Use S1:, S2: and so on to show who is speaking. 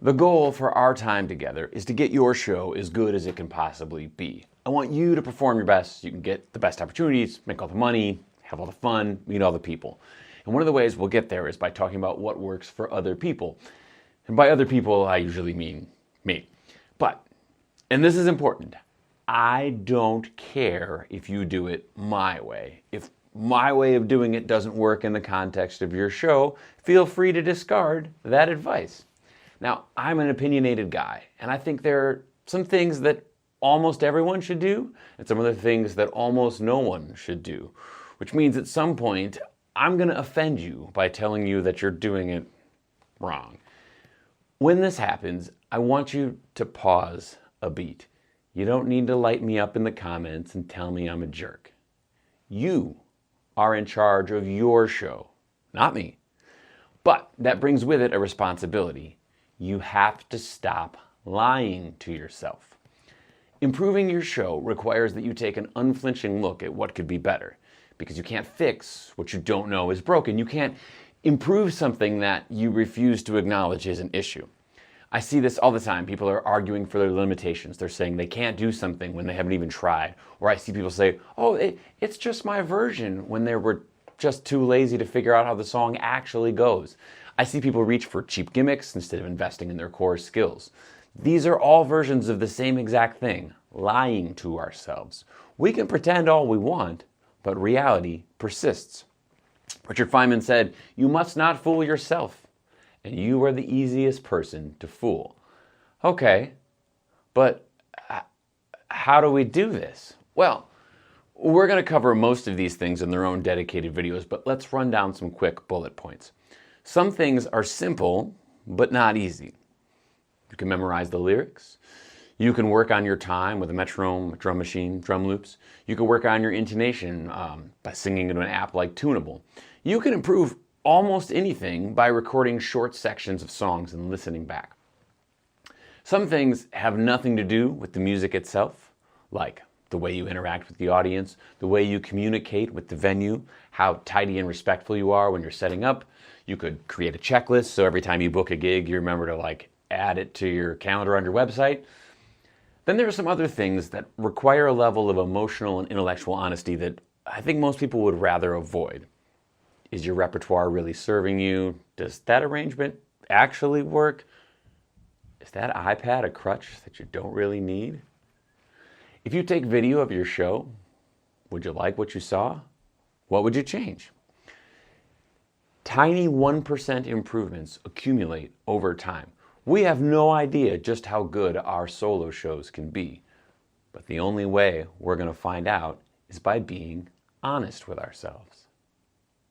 S1: The goal for our time together is to get your show as good as it can possibly be. I want you to perform your best so you can get the best opportunities, make all the money, have all the fun, meet all the people. And one of the ways we'll get there is by talking about what works for other people. And by other people, I usually mean me. But, and this is important, I don't care if you do it my way. If my way of doing it doesn't work in the context of your show, feel free to discard that advice. Now, I'm an opinionated guy, and I think there are some things that almost everyone should do, and some other things that almost no one should do, which means at some point, I'm going to offend you by telling you that you're doing it wrong. When this happens, I want you to pause a beat. You don't need to light me up in the comments and tell me I'm a jerk. You are in charge of your show, not me. But that brings with it a responsibility. You have to stop lying to yourself. Improving your show requires that you take an unflinching look at what could be better, because you can't fix what you don't know is broken. You can't improve something that you refuse to acknowledge is an issue. I see this all the time. People are arguing for their limitations. They're saying they can't do something when they haven't even tried. Or I see people say, oh, it's just my version, when they were just too lazy to figure out how the song actually goes. I see people reach for cheap gimmicks instead of investing in their core skills. These are all versions of the same exact thing, lying to ourselves. We can pretend all we want, but reality persists. Richard Feynman said, "You must not fool yourself, and you are the easiest person to fool." Okay, but how do we do this? Well, we're going to cover most of these things in their own dedicated videos, but let's run down some quick bullet points. Some things are simple, but not easy. You can memorize the lyrics. You can work on your time with a metronome, a drum machine, drum loops. You can work on your intonation by singing into an app like Tunable. You can improve almost anything by recording short sections of songs and listening back. Some things have nothing to do with the music itself, like the way you interact with the audience, the way you communicate with the venue, how tidy and respectful you are when you're setting up. You could create a checklist so every time you book a gig, you remember to add it to your calendar on your website. Then there are some other things that require a level of emotional and intellectual honesty that I think most people would rather avoid. Is your repertoire really serving you? Does that arrangement actually work? Is that iPad a crutch that you don't really need? If you take video of your show, would you like what you saw? What would you change? Tiny 1% improvements accumulate over time. We have no idea just how good our solo shows can be, but the only way we're going to find out is by being honest with ourselves.